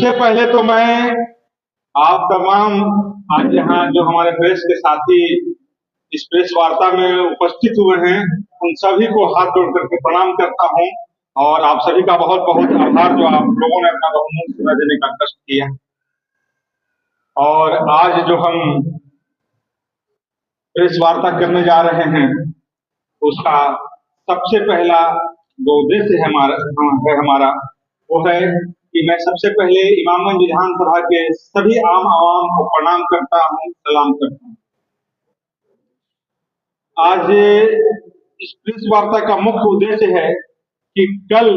सबसे पहले तो मैं आप तमाम आज यहाँ जो हमारे प्रेस के साथी इस प्रेस वार्ता में उपस्थित हुए हैं, उन सभी को हाथ जोड़ करके प्रणाम करता हूँ और आप सभी का बहुत बहुत आभार जो आप लोगों ने अपना बहुमूल्य समय देने का कष्ट किया। और आज जो हम प्रेस वार्ता करने जा रहे हैं, उसका सबसे पहला जो उद्देश्य है हमारा वो है कि मैं सबसे पहले इमामगंज विधानसभा के सभी आम आवाम को प्रणाम करता हूँ, सलाम करता हूँ। आज इस प्रेस वार्ता का मुख्य उद्देश्य है कि कल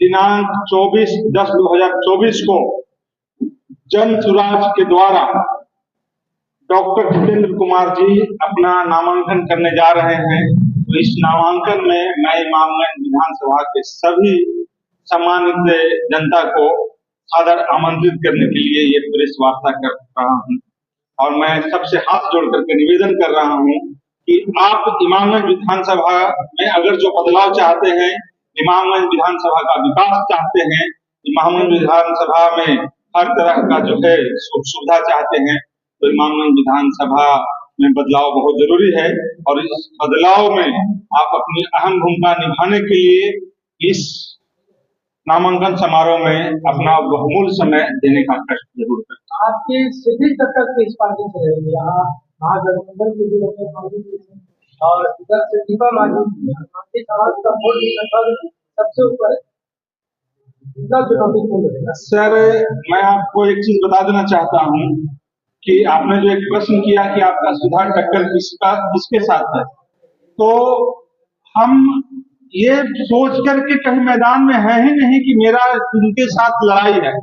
दिनांक 24/10/2024 को जन सुराज के द्वारा डॉक्टर जितेंद्र कुमार जी अपना नामांकन करने जा रहे हैं। तो इस नामांकन में मैं इमामगंज विधानसभा के सभी सम्मानित जनता को सादर आमंत्रित करने के लिए ये प्रेस वार्ता कर रहा हूँ। और मैं सबसे हाथ जोड़ करके निवेदन कर रहा हूँ कि आप इमामगंज विधानसभा में अगर जो बदलाव चाहते हैं, इमामगंज विधानसभा का विकास चाहते हैं, इमामगंज विधानसभा में हर तरह का जो है सुविधा चाहते हैं, तो इमामगंज विधानसभा में बदलाव बहुत जरूरी है। और इस बदलाव में आप अपनी अहम भूमिका निभाने के लिए इस नामांकन समारोह में अपना बहुमूल्य समय देने का कष्ट जरूर करें। आपकी सीधी टक्कर किस पार्टी से रहेगी? यहाँ महागठबंधन की भी और इधर से दीपा मांझी समाज का वोट सबसे ऊपर है, चुनौतीपूर्ण रहेगा। सर, मैं आपको एक चीज बता देना चाहता हूँ कि आपने जो एक प्रश्न किया कि आपका सीधा टक्कर किसके साथ है, तो हम ये सोच करके कहीं मैदान में है ही नहीं कि मेरा इनके साथ लड़ाई है।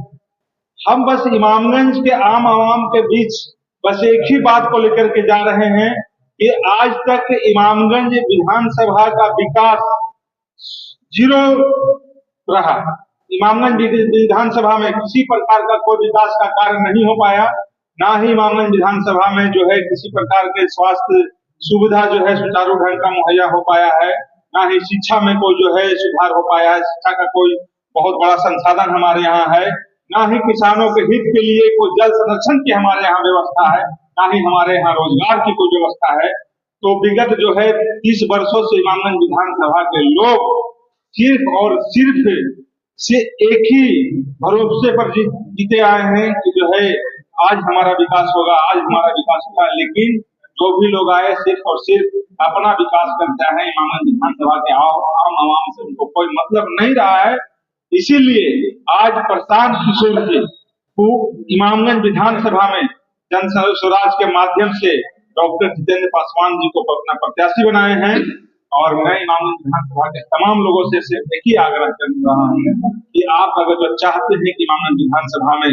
हम बस इमामगंज के आम आवाम के बीच बस एक ही बात को लेकर के जा रहे हैं कि आज तक इमामगंज विधानसभा का विकास जीरो रहा। इमामगंज विधानसभा में किसी प्रकार का कोई विकास का कार्य नहीं हो पाया, ना ही इमामगंज विधानसभा में जो है किसी प्रकार के स्वास्थ्य सुविधा जो है सुचारू ढंग का मुहैया हो पाया है, ना ही शिक्षा में कोई जो है सुधार हो पाया है, शिक्षा का कोई बहुत बड़ा संसाधन हमारे यहाँ है, ना ही किसानों के हित के लिए कोई जल संरक्षण की हमारे यहाँ व्यवस्था है, ना ही हमारे यहाँ रोजगार की कोई व्यवस्था है। तो विगत जो है 30 वर्षों से इमामगंज विधानसभा के लोग सिर्फ और सिर्फ से एक ही भरोसे पर जीते आए हैं कि जो है आज हमारा विकास होगा, आज हमारा विकास होगा। लेकिन जो भी लोग आए सिर्फ और सिर्फ अपना विकास करते हैं, इमामगंज विधानसभा के आम आवाम से उनको कोई मतलब नहीं रहा है। इसीलिए आज प्रशांत किशोर जी को इमामगंज विधानसभा में जन स्वराज के माध्यम से डॉक्टर जितेंद्र पासवान जी को अपना प्रत्याशी बनाए हैं। और मैं इमामगंज विधानसभा के तमाम लोगों से सिर्फ एक ही आग्रह कर रहा हूँ कि आप अगर जो चाहते हैं कि इमामगंज विधानसभा में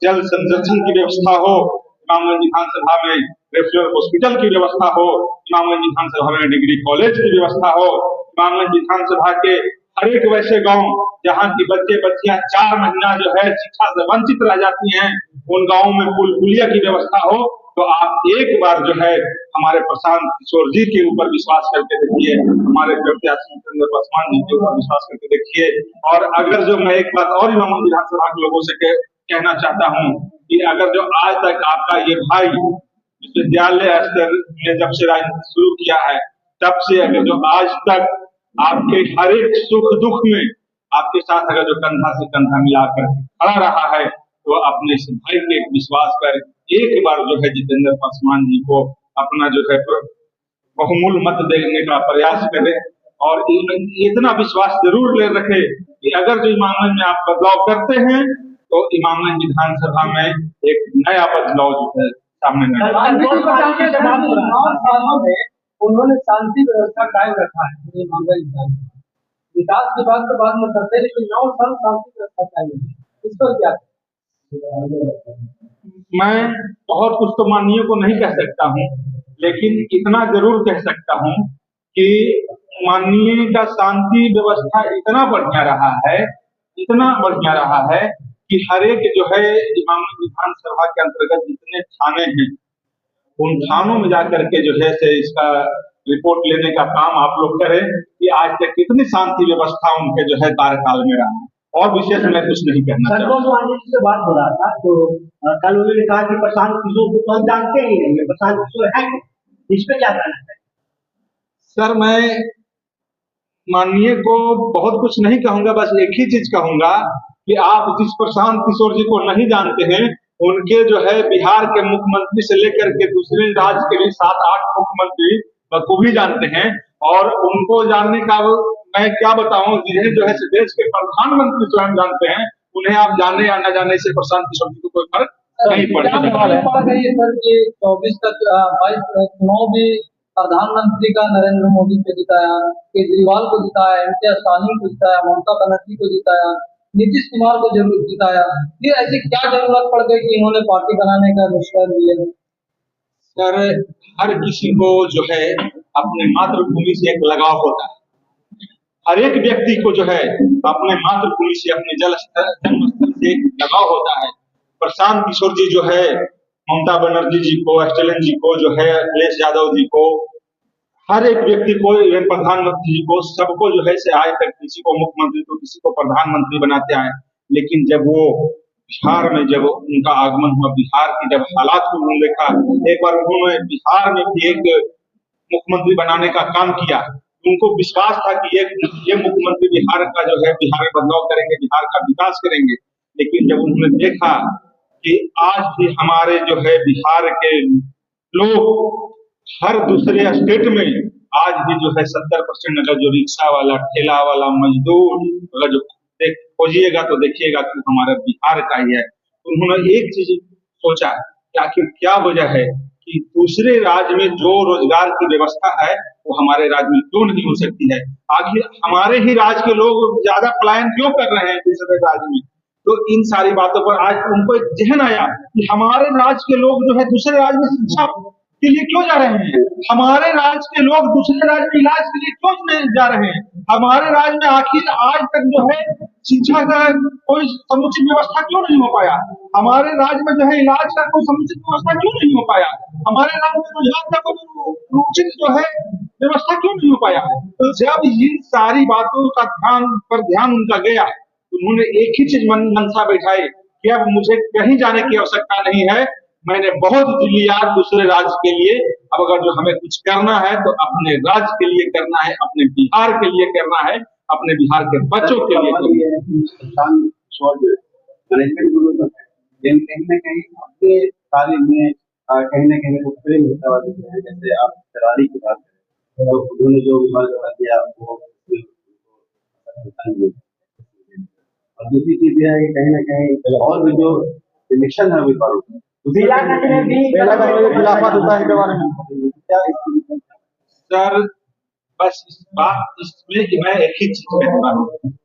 जल संरक्षण की व्यवस्था हो, इमामगंज विधानसभा में रेफरल हॉस्पिटल की व्यवस्था हो, इमामगंज विधानसभा में डिग्री कॉलेज की व्यवस्था हो, इमामगंज विधानसभा के हर एक वैसे गांव जहाँ की बच्चे बच्चियां 4 महीना जो है शिक्षा से वंचित रह जाती हैं, उन गाँवों में पुल पुलिया की व्यवस्था हो। तो आप एक बार जो है हमारे प्रशांत किशोर जी के ऊपर विश्वास करके देखिए, हमारे प्रत्याशी जितेंद्र पासवान जी के ऊपर विश्वास करके देखिए। और अगर जो मैं एक बात और इमामगंज विधानसभा के लोगों से कहना चाहता हूँ कि अगर जो आज तक आपका ये भाई विश्वविद्यालय स्तर में जब से राजनीति शुरू किया है, तब से अगर जो आज तक आपके हर एक सुख दुख में आपके साथ अगर जो कंधा से कंधा मिलाकर खड़ा रहा है, तो अपने इस भाई के विश्वास पर एक बार जो है जितेंद्र पासवान जी को अपना जो है बहुमूल्य मत देने का प्रयास करें। और इतना विश्वास जरूर ले रखे कि अगर जो इमामगंज में आप बदलाव करते हैं, तो इमामगंज विधानसभा में एक नया बदलाव जो है सामने उन्होंने शांति व्यवस्था कायम रखा है। इमामगंज विधानसभा विकास की बात तो बाद में करते हैं, लेकिन 9 साल शांति व्यवस्था कायम है, इस पर क्या? मैं बहुत कुछ तो माननीय को नहीं कह सकता हूँ, लेकिन इतना जरूर कह सकता हूँ कि माननीय का शांति व्यवस्था इतना बढ़िया रहा है कि हर एक जो है इमामगंज विधानसभा के अंतर्गत जितने थाने हैं, उन थानों में जाकर के जो है से इसका रिपोर्ट लेने का काम आप लोग करें कि आज तक कितनी शांति व्यवस्था उनके जो है कार्यकाल में रहा है। और विशेष मैं कुछ नहीं कहना चाहता। संतोष मांझी जी से बात हो रहा था तो कल उन्होंने कहा कि प्रशांत किशोर को तो हम जानते ही नहीं है, प्रशांत किशोर है कौन? इस पे क्या कहना है? सर मैं माननीय को बहुत कुछ नहीं कहूंगा, बस एक ही चीज कहूंगा कि आप जिस प्रशांत किशोर जी को नहीं जानते हैं, उनके जो है बिहार के मुख्यमंत्री से लेकर के दूसरे राज्य के भी 7-8 मुख्यमंत्री को भी जानते हैं। और उनको जानने का मैं क्या बताऊं, जिन्हें जो है देश के प्रधानमंत्री स्वयं जानते हैं, उन्हें आप जाने या न जाने से प्रशांत किशोर जी को कोई फर्क नहीं पड़ता। सर ये 24 का 22 चुनाव में प्रधानमंत्री का नरेंद्र मोदी को जिताया, केजरीवाल को जिताया, इम्तियाज सानी को जिताया, ममता बनर्जी को जिताया, नीतीश कुमार को जरूर जिताया, फिर ऐसी क्या जरूरत पड़ गई कि इन्होंने पार्टी बनाने का निश्चय लिया? सर हर किसी को जो है अपने मातृभूमि से एक लगाव होता है। हर एक व्यक्ति को जो है अपने मातृभूमि से, अपने जन्मस्थल से एक लगाव होता है। प्रशांत किशोर जी जो है ममता बनर्जी जी को, स्टालिन जी को, जो है अखिलेश यादव जी को, हर एक व्यक्ति को, प्रधानमंत्री जी को, सबको जो है से आज तक किसी को मुख्यमंत्री तो किसी को प्रधानमंत्री बनाते आए। लेकिन जब वो बिहार में जब उनका आगमन हुआ, बिहार की जब हालात को उन्होंने देखा, एक बार उन्होंने बिहार में भी एक मुख्यमंत्री बनाने का काम किया। उनको विश्वास था कि ये मुख्यमंत्री बिहार का जो है बिहार में बदलाव करेंगे, बिहार का विकास करेंगे। लेकिन जब उन्होंने देखा कि आज भी हमारे जो है बिहार के लोग हर दूसरे स्टेट में आज भी जो है 70% अगर जो रिक्शा वाला, ठेला वाला, मजदूर अगर जो खोजिएगा तो देखिएगा कि हमारा बिहार का ही है। उन्होंने एक चीज सोचा कि आखिर क्या वजह है कि दूसरे राज्य में जो रोजगार की व्यवस्था है वो हमारे राज्य में क्यों नहीं हो सकती है। आखिर हमारे ही राज्य के लोग ज्यादा पलायन क्यों कर रहे हैं दूसरे राज्य में। तो इन सारी बातों पर आज उनको एक जहन आया कि हमारे राज्य के लोग जो है दूसरे राज्य में शिक्षा के लिए क्यों जा रहे हैं, हमारे राज्य के लोग दूसरे राज्य में इलाज के लिए क्यों नहीं जा रहे हैं, हमारे राज्य में आखिर आज तक जो है शिक्षा का कोई समुचित व्यवस्था क्यों नहीं हो पाया, हमारे राज्य में जो है इलाज का कोई समुचित व्यवस्था क्यों नहीं हो पाया, हमारे राज्य में रोजगार का कोई उचित जो है व्यवस्था क्यों नहीं हो पाया। तो जब इन सारी बातों का ध्यान उनका गया, उन्होंने एक ही चीज मनसा बैठाई कि अब मुझे कहीं जाने की आवश्यकता नहीं है, मैंने बहुत लिया दूसरे राज्य के लिए, अब अगर जो हमें कुछ करना है तो अपने राज्य के लिए करना है, अपने बिहार के लिए करना है, अपने बिहार के बच्चों के लिए करना है। कहीं न कहीं अपने कार्य में कहीं न कहीं वो प्रेम होता हुआ दिख रहा है। जैसे आप करारी की बात करें तो उन्होंने जो विवाद किया वो और दूसरी चीज यह है कि कहीं न कहीं और भी जो इलेक्शन है विपक्ष सर बस इस बात इसमें कि मैं एक ही चीज कहता हूँ,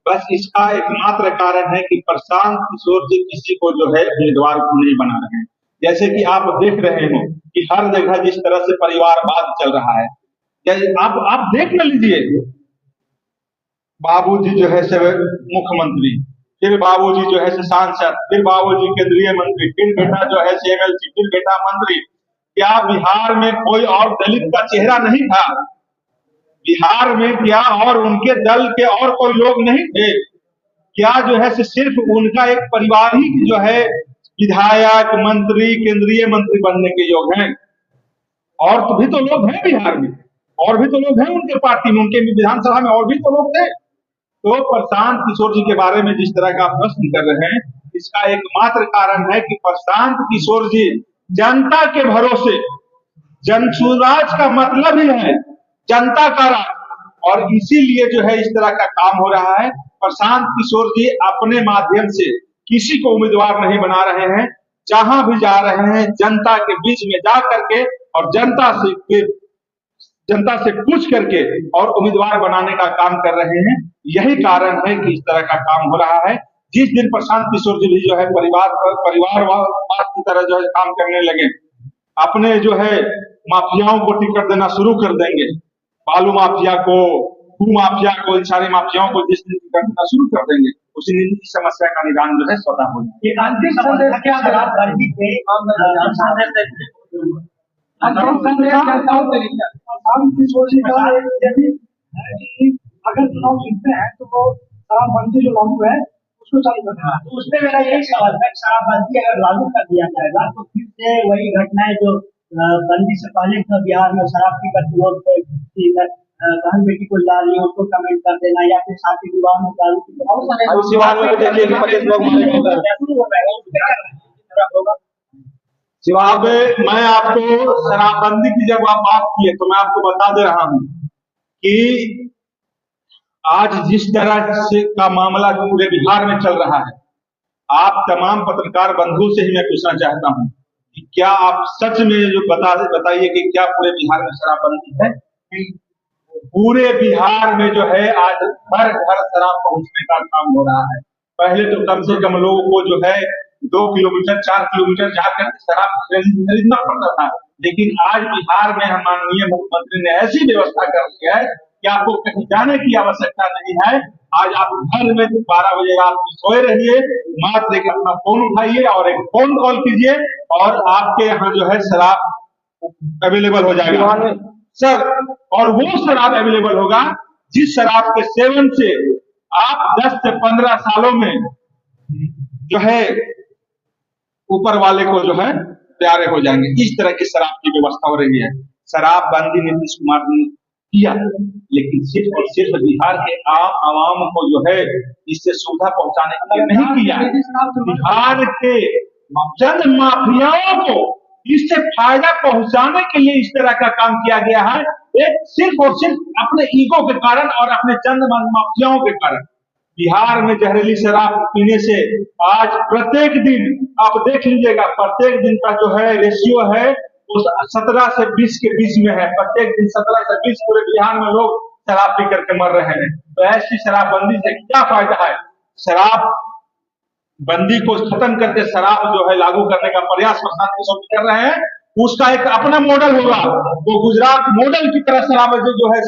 बस इसका एकमात्र कारण है कि प्रशांत किशोर जी किसी को जो है उम्मीदवार को नहीं बना रहे हैं। जैसे कि आप देख रहे हो कि हर जगह जिस तरह से परिवारवाद चल रहा है, आप देख न लीजिए, बाबूजी जो है से मुख्यमंत्री, फिर बाबूजी जो है सांसद, फिर बाबूजी केंद्रीय मंत्री, फिर बेटा जो है एमएलसी, फिर बेटा मंत्री। क्या बिहार में कोई और दलित का चेहरा नहीं था? बिहार में क्या और उनके दल के और कोई लोग नहीं थे? क्या जो है सिर्फ उनका एक परिवार ही जो है विधायक, मंत्री, केंद्रीय मंत्री बनने के योग हैं? और भी तो लोग हैं बिहार में, और भी तो लोग हैं उनके पार्टी में, उनके विधानसभा में और भी तो लोग थे। तो प्रशांत किशोर जी के बारे में जिस तरह का प्रश्न कर रहे हैं, इसका एकमात्र कारण है कि प्रशांत किशोर जी जनता के भरोसे, जनसुराज का मतलब ही है जनता का राज, और इसीलिए जो है इस तरह का काम हो रहा है। प्रशांत किशोर जी अपने माध्यम से किसी को उम्मीदवार नहीं बना रहे हैं, जहां भी जा रहे हैं जनता के बीच में जा करके और जनता से पूछ करके और उम्मीदवार बनाने का काम कर रहे हैं। यही कारण है कि इस तरह का काम हो रहा है। जिस दिन प्रशांत किशोर जी भी जो है परिवारवाद की तरह जो है काम करने लगे, अपने जो है माफियाओं को टिकट देना शुरू कर देंगे, बालू माफिया को, भू माफिया को, इन सारे माफियाओं को जिस दिन टिकट देना शुरू कर देंगे, उसी दिन इस समस्या का निदान जो है स्वतः हो जाएगा। अगर चुनाव जीतते हैं तो वो शराबबंदी जो लागू है उसको चालू करना है। तो उसमें मेरा यही सवाल है, शराबबंदी अगर लागू कर दिया जाएगा तो फिर से वही घटनाएं जो बंदी से पहले था, बिहार में शराब पी करके लोग बहन बेटी को ला रही है उसको कमेंट कर देना, या फिर शादी विवाह में दारू पी बहुत सारे अब सिवान में देखिए कि 25 लोग मारे गए थे। शुरू हो रहा है, उसमें क्या होगा? अब मैं आपको शराबबंदी की जब आप बात की है तो मैं आपको बता दे रहा हूं कि आज जिस तरह से का मामला पूरे बिहार में चल रहा है, आप तमाम पत्रकार बंधुओं से ही मैं पूछना चाहता हूं कि क्या आप सच में जो बताइए कि क्या पूरे बिहार में शराबबंदी है? पूरे बिहार में जो है आज घर घर शराब पहुंचने का काम हो रहा है। पहले तो कम से कम लोगों को जो है 2 किलोमीटर 4 किलोमीटर जाकर शराब खरीदना पड़ता था, लेकिन आज बिहार में हम माननीय मुख्यमंत्री ने ऐसी व्यवस्था कर दी है कि आपको कहीं जाने की आवश्यकता नहीं है। आज आप घर में 12 बजे रात में सोए रहिए, मात्र एक अपना फोन उठाइए और एक फोन कॉल कीजिए और आपके यहाँ जो है शराब अवेलेबल हो जाएगा सर। और वो शराब अवेलेबल होगा जिस शराब के सेवन से आप 10 से 15 सालों में जो है ऊपर वाले को जो है प्यारे हो जाएंगे। इस तरह की शराब की व्यवस्था हो रही है। शराबबंदी नीतीश कुमार ने किया, लेकिन सिर्फ और सिर्फ बिहार के आम आवाम को जो है इससे सुविधा पहुंचाने के लिए नहीं किया। बिहार के चंद माफियाओं को इससे फायदा पहुंचाने के लिए इस तरह का काम किया गया है, एक सिर्फ और सिर्फ अपने ईगो के कारण और अपने चंद माफियाओं के कारण। बिहार में जहरीली शराब पीने से आज प्रत्येक दिन आप देख लीजिएगा, प्रत्येक दिन का जो है रेशियो है उस 17 से 20 के बीच में है। प्रत्येक दिन 17 से 20 पूरे बिहार में लोग शराब पी करके मर रहे हैं। तो ऐसी शराबबंदी से क्या फायदा है? शराब बंदी को खत्म करके शराब जो है लागू करने का प्रयास प्रशासन की सोच कर रहे हैं। उसका एक अपना मॉडल होगा, वो गुजरात मॉडल की तरह शराब जो है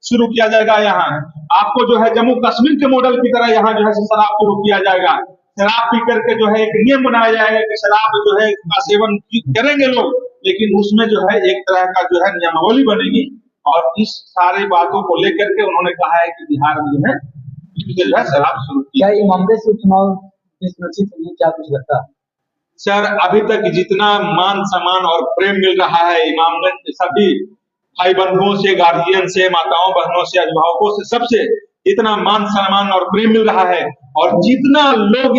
शुरू किया जाएगा। यहाँ आपको जो है जम्मू कश्मीर के मॉडल की तरह यहाँ जो है शराब शुरू किया जाएगा। शराब पी करके जो है एक नियम बनाया जाएगा कि शराब जो है का सेवन करेंगे लोग, लेकिन उसमें जो है एक तरह का जो है नियमावली बनेगी। और इस सारी बातों को लेकर के उन्होंने कहा है कि बिहार में जो है शराब शुरू किया। क्या ये मामले से चुनाव सुरक्षित है, क्या कुछ लगता है? सर अभी तक जितना मान सम्मान और प्रेम मिल रहा है इमामगंज के सभी भाई बंधुओं से, गार्जियन से, माताओं बहनों से, अभिभावकों से, सबसे इतना मान सम्मान और प्रेम मिल रहा है, और जितना लोग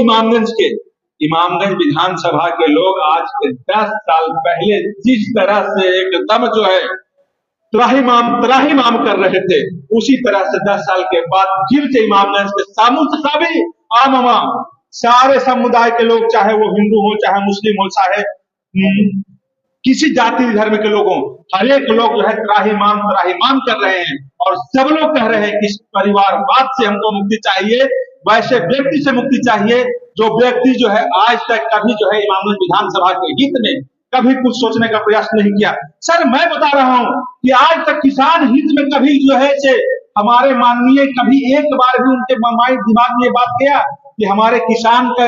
इमामगंज विधानसभा के लोग आज के 10 साल पहले जिस तरह से एकदम जो है त्राहिमाम कर रहे थे, उसी तरह से 10 साल के बाद फिर से इमामगंज के सभी आम सारे समुदाय के लोग, चाहे वो हिंदू हो, चाहे मुस्लिम हो, चाहे किसी जाति धर्म के लोग हों, हर एक लोग जो है त्राहिमाम कर रहे हैं। और सब लोग कह रहे हैं कि इस परिवारवाद से हमको मुक्ति चाहिए, वैसे व्यक्ति से मुक्ति चाहिए जो व्यक्ति जो है आज तक कभी जो है इमामगंज विधानसभा के हित में कभी कुछ सोचने का प्रयास नहीं किया। सर मैं बता रहा हूं कि आज तक किसान हित में कभी जो है से हमारे माननीय कभी एक बार भी उनके दिमाग में ये बात गया कि हमारे किसान का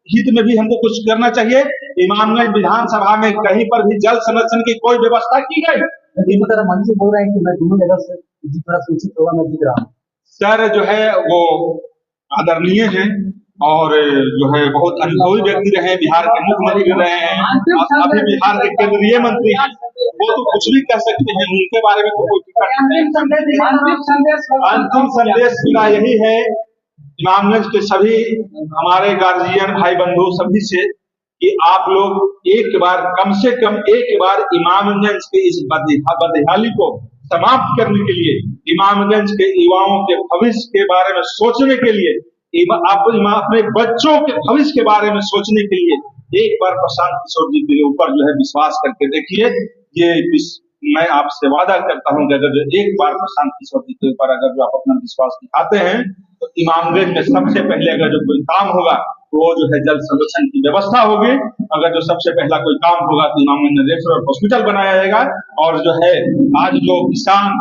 हित में भी हमको कुछ करना चाहिए? इमामगंज विधानसभा में कहीं पर भी जल संरक्षण की कोई व्यवस्था की गई? मंत्री बोल रहे हैं कि मैं दोनों जगह से जिस तरह सूचित होगा मैं दिख रहा हूँ। सर जो है वो आदरणीय है और जो है बहुत अनुभवी व्यक्ति रहे, बिहार के मुख्यमंत्री रहे हैं, अभी बिहार के केंद्रीय मंत्री हैं, वो तो कुछ भी कह सकते हैं, उनके बारे में तो कोई अंतिम संदेश मेरा यही है इमामगंज के सभी हमारे गार्जियन भाई बंधु सभी से कि आप लोग एक बार कम से कम एक बार इमामगंज के इस बदहाली को समाप्त करने के लिए, इमामगंज के युवाओं के भविष्य के बारे में सोचने के लिए, अपने बच्चों के भविष्य के बारे में सोचने के लिए एक बार प्रशांत किशोर जी के ऊपर जो है विश्वास करके देखिए। ये मैं आपसे वादा करता हूं कि अगर एक बार प्रशांत किशोर जी के ऊपर अगर जो आप अपना विश्वास दिखाते हैं तो इमामगंज में सबसे पहले अगर जो कोई काम होगा तो वो जो है जल संरक्षण की व्यवस्था होगी। अगर जो सबसे पहला कोई काम होगा तो इमामगंज में रेफरल हॉस्पिटल बनाया जाएगा। और जो है आज जो किसान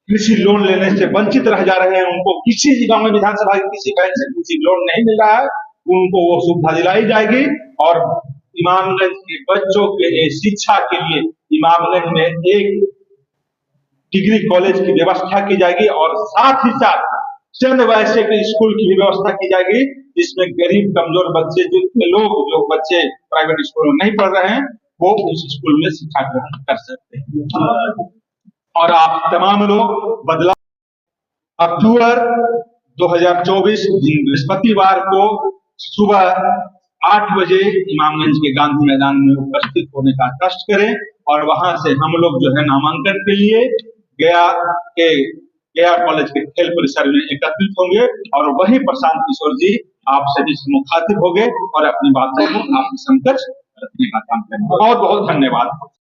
कृषि लोन लेने से वंचित रह जा रहे हैं, उनको किसी इमामगंज विधानसभा की किसी बैंक से कृषि लोन नहीं मिल रहा है, उनको वो सुविधा दिलाई जाएगी। और इमामगंज के बच्चों के शिक्षा के लिए इमामगंज में एक डिग्री कॉलेज की व्यवस्था की जाएगी। और साथ ही साथ चंद वैसे के स्कूल की भी व्यवस्था की जाएगी जिसमें गरीब कमजोर बच्चे जो बच्चे प्राइवेट स्कूल में नहीं पढ़ रहे हैं वो उस स्कूल में शिक्षा ग्रहण कर सकते हैं। और आप तमाम लोग बदलाव अक्टूबर 2024 बृहस्पतिवार को सुबह 8 बजे इमामगंज के गांधी मैदान में उपस्थित होने का कष्ट करें और वहां से हम लोग जो है नामांकन के लिए गया कॉलेज के खेल परिसर में एकत्रित होंगे और वहीं प्रशांत किशोर जी आप सभी से मुखातिब होंगे और अपनी बातों को आपके समक्ष रखने का काम करेंगे। बहुत बहुत धन्यवाद।